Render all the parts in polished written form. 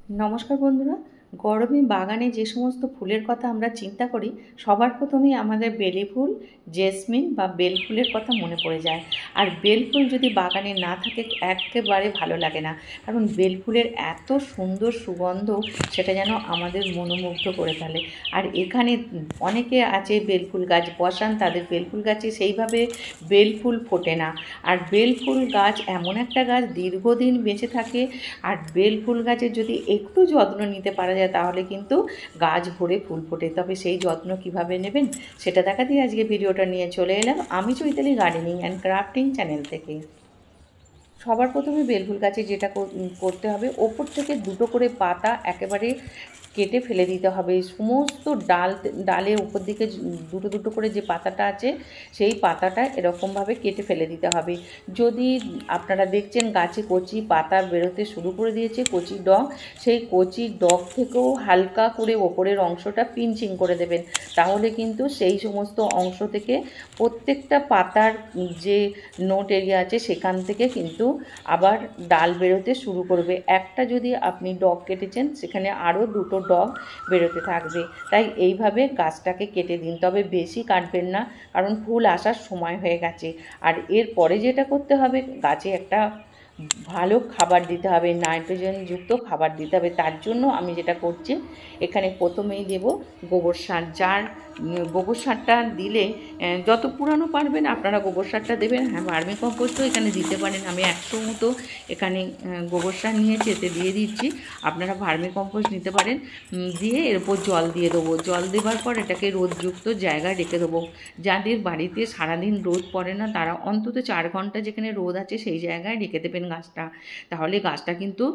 নমস্কার বন্ধুরা। গরমে বাগানে যে সমস্ত ফুলের কথা আমরা চিন্তা করি, সবার প্রথমেই আমাদের বেলি ফুল, জেসমিন বা বেল ফুলের কথা মনে পড়ে যায়। আর বেল ফুল যদি বাগানে না থাকে একেবারে ভালো লাগে না, কারণ বেল ফুলের এত সুন্দর সুগন্ধ, সেটা যেন আমাদের মনোমুগ্ধ করে ফেলে। আর এখানে অনেকে আছে বেল ফুল গাছ বসান, তাদের বেল ফুল গাছে সেইভাবে বেল ফুল ফোটে না। আর বেল ফুল গাছ এমন একটা গাছ দীর্ঘদিন বেঁচে থাকে। আর বেল ফুল গাছের যদি একটু যত্ন নিতে পারা যায় তাহলে কিন্তু গাছ ভরে ফুল ফোটে। তবে সেই যত্ন কিভাবে নেবেন সেটা দেখাতেই আজকে ভিডিওটা নিয়ে চলে এলাম আমি Chaitali gardening and crafting channel থেকে। সবার প্রথমে বেলফুল গাছে যেটা করতে হবে, ওপর থেকে দুটো করে পাতা একেবারে কেটে ফেলে দিতে হবে। সমস্ত ডালের উপর দিকে দুটো দুটো করে যে পাতাটা আছে সেই পাতাটা এরকমভাবে কেটে ফেলে দিতে হবে। যদি আপনারা দেখছেন গাছে কচি পাতা বেরোতে শুরু করে দিয়েছে, কচি ডগ, সেই কচি ডগ থেকেও হালকা করে ওপরের অংশটা পিঞ্চিং করে দেবেন। তাহলে কিন্তু সেই সমস্ত অংশ থেকে প্রত্যেকটা পাতার যে নোট এরিয়া আছে সেখান থেকে কিন্তু আবার ডাল বেরোতে শুরু করবে। একটা যদি আপনি ডগ কেটেছেন সেখানে আরও দুটো ডগ বেরোতে থাকবে। তাই এইভাবে গাছটাকে কেটে দিন, তবে বেশি কাটবেন না, কারণ ফুল আসার সময় হয়ে গেছে। আর এরপরে যেটা করতে হবে, গাছে একটা ভালো খাবার দিতে হবে, নাইট্রোজেনযুক্ত খাবার দিতে হবে। তার জন্য আমি যেটা করছি, এখানে প্রথমেই দেব গোবর সার। যার গোবর সারটা দিলে যত পুরানো পারবেন আপনারা গোবর সারটা দেবেন। হ্যাঁ, ভার্মি কম্পোস্টও এখানে দিতে পারেন। আমি 100 মতো এখানে গোবর সার নিয়েছি, এতে দিয়ে দিচ্ছি। আপনারা ভার্মি কম্পোস্ট নিতে পারেন। দিয়ে এর উপর জল দিয়ে দেবো। জল দেওয়ার পর এটাকে রোদযুক্ত জায়গায় রেখে দেবো। যাদের বাড়িতে সারাদিন রোদ পড়ে না তারা অন্তত 4 ঘন্টা যেখানে রোদ আছে সেই জায়গায় রেখে দেবেন গাছটা। তাহলে গাছটা কিন্তু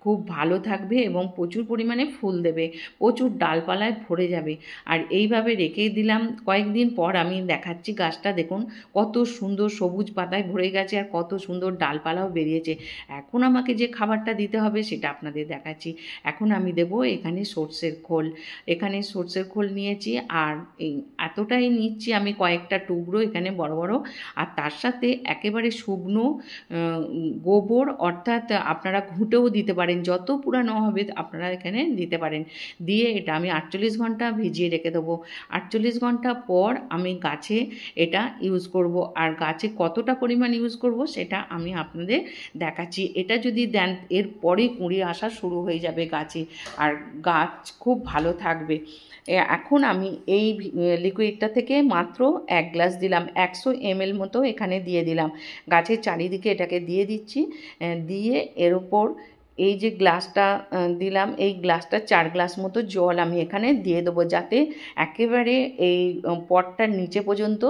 খুব ভালো থাকবে এবং প্রচুর পরিমাণে ফুল দেবে, প্রচুর ডালপালায় ভরে যাবে। আর এইভাবে রেখে দিলাম। কয়েকদিন পর আমি দেখাচ্ছি গাছটা, দেখুন কত সুন্দর সবুজ পাতায় ভরে গেছে আর কত সুন্দর ডালপালাও বেরিয়েছে। এখন আমাকে যে খাবারটা দিতে হবে সেটা আপনাদের দেখাচ্ছি। এখন আমি দেব এখানে সর্ষের খোল। এখানে সর্ষের খোল নিয়েছি, আর এই এতটাই নিচ্ছি আমি, কয়েকটা টুকরো এখানে বড় বড়। আর তার সাথে একেবারে শুকনো গোবর, অর্থাৎ আপনারা ঘুঁটেও দিতে পারেন, যত পুরানো হবে আপনারা এখানে দিতে পারেন। দিয়ে এটা আমি 48 ঘন্টা ভিজিয়ে রেখে দেবো। 48 ঘন্টা পর আমি গাছে এটা ইউজ করব। আর গাছে কতটা পরিমাণ ইউজ করব সেটা আমি আপনাদের দেখাচ্ছি। এটা যদি দেন এরপরেই কুঁড়ি আসা শুরু হয়ে যাবে গাছে, আর গাছ খুব ভালো থাকবে। এখন আমি এই লিকুইডটা থেকে মাত্র 1 গ্লাস দিলাম, 100 ml মতো এখানে দিয়ে দিলাম। গাছের চারিদিকে এটাকে দিয়ে দিচ্ছি। দিয়ে এর ওপর এই যে গ্লাসটা দিলাম, এই গ্লাসটা 4 গ্লাস মতো জল আমি এখানে দিয়ে দেবো, যাতে একেবারে এই পটটার নিচে পর্যন্ত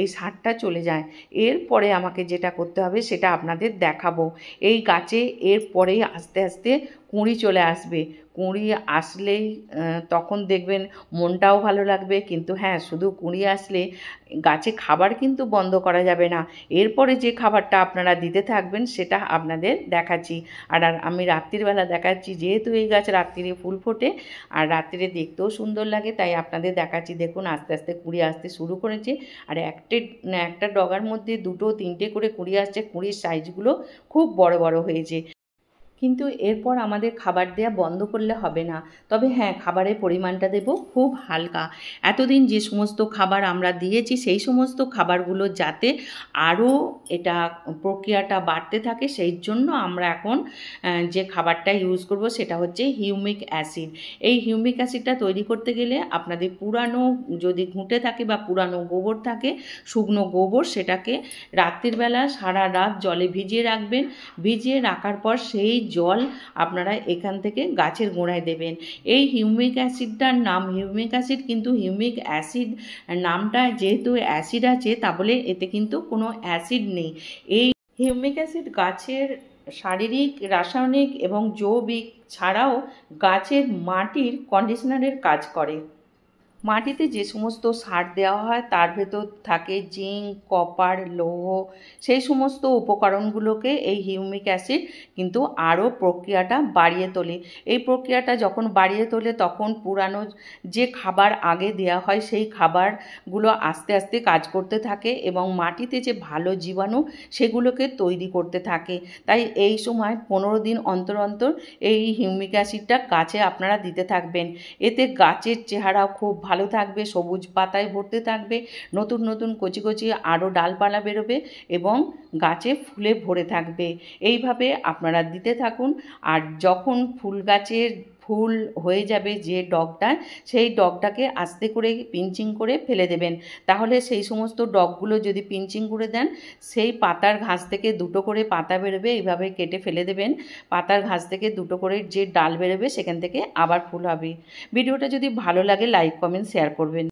এই সারটা চলে যায়। এরপরে আমাকে যেটা করতে হবে সেটা আপনাদের দেখাবো। এই গাছে এরপরেই আস্তে আস্তে কুঁড়ি চলে আসবে। কুঁড়ি আসলেই তখন দেখবেন মনটাও ভালো লাগবে। কিন্তু হ্যাঁ, শুধু কুঁড়ি আসলে গাছে খাবার কিন্তু বন্ধ করা যাবে না। এরপরে যে খাবারটা আপনারা দিতে থাকবেন সেটা আপনাদের দেখাচ্ছি। আর আমি রাত্রিবেলা দেখাচ্ছি, যেহেতু এই গাছ রাত্রিরে ফুল ফোটে আর রাত্রিরে দেখতেও সুন্দর লাগে, তাই আপনাদের দেখাচ্ছি। দেখুন আস্তে আস্তে কুঁড়ি আসতে শুরু করেছে। আর একটা ডগার মধ্যে 2-3টে করে কুঁড়ি আসছে। কুঁড়ির সাইজগুলো খুব বড় বড় হয়েছে। কিন্তু এরপর আমাদের খাবার দেওয়া বন্ধ করলে হবে না। তবে হ্যাঁ, খাবারের পরিমাণটা দেব খুব হালকা। এতদিন যে সমস্ত খাবার আমরা দিয়েছি সেই সমস্ত খাবারগুলো যাতে আরও এটা প্রক্রিয়াটা বাড়তে থাকে, সেই জন্য আমরা এখন যে খাবারটা ইউজ করব সেটা হচ্ছে হিউমিক অ্যাসিড। এই হিউমিক অ্যাসিডটা তৈরি করতে গেলে আপনাদের পুরানো যদি ঘুঁটে থাকে বা পুরানো গোবর থাকে, শুকনো গোবর, সেটাকে রাত্রির বেলা সারা রাত জলে ভিজিয়ে রাখবেন। ভিজিয়ে রাখার পর সেই জল আপনারা এখান থেকে গাছের গোড়ায় দেবেন। এই হিউমিক অ্যাসিডটার নাম হিউমিক অ্যাসিড, কিন্তু হিউমিক অ্যাসিড নামটা যেহেতু অ্যাসিড আছে তা বলে এতে কিন্তু কোনো অ্যাসিড নেই। এই হিউমিক অ্যাসিড গাছের শারীরিক, রাসায়নিক এবং জৈবিক ছাড়াও গাছের মাটির কন্ডিশনারের কাজ করে। মাটিতে যে সমস্ত সার দেওয়া হয় তার ভেতর থাকে জিঙ্ক, কপার, লৌহ, সেই সমস্ত উপকরণগুলোকে এই হিউমিক অ্যাসিড কিন্তু আরও প্রক্রিয়াটা বাড়িয়ে তোলে। এই প্রক্রিয়াটা যখন বাড়িয়ে তোলে তখন পুরানো যে খাবার আগে দেওয়া হয় সেই খাবারগুলো আস্তে আস্তে কাজ করতে থাকে এবং মাটিতে যে ভালো জীবাণু সেগুলোকে তৈরি করতে থাকে। তাই এই সময় 15 দিন অন্তর অন্তর এই হিউমিক অ্যাসিডটা গাছে আপনারা দিতে থাকবেন। এতে গাছের চেহারাও খুব ভালো থাকবে, সবুজ পাতায় ভর্তি থাকবে, নতুন নতুন কচি কচি আরও ডালপালা বেরোবে এবং গাছে ফুলে ভরে থাকবে। এইভাবে আপনারা দিতে থাকুন। আর যখন ফুল গাছের ফুল হয়ে যাবে যে ডগটা, সেই ডগটাকে আস্তে করে পিঞ্চিং করে ফেলে দেবেন। তাহলে সেই সমস্ত ডগগুলো যদি পিঞ্চিং করে দেন, সেই পাতার ঘাস থেকে 2টো করে পাতা বেরোবে, এইভাবে কেটে ফেলে দেবেন। পাতার ঘাস থেকে 2টো করে যে ডাল বেরোবে সেখান থেকে আবার ফুল হবে। ভিডিওটা যদি ভালো লাগে লাইক, কমেন্ট, শেয়ার করবেন।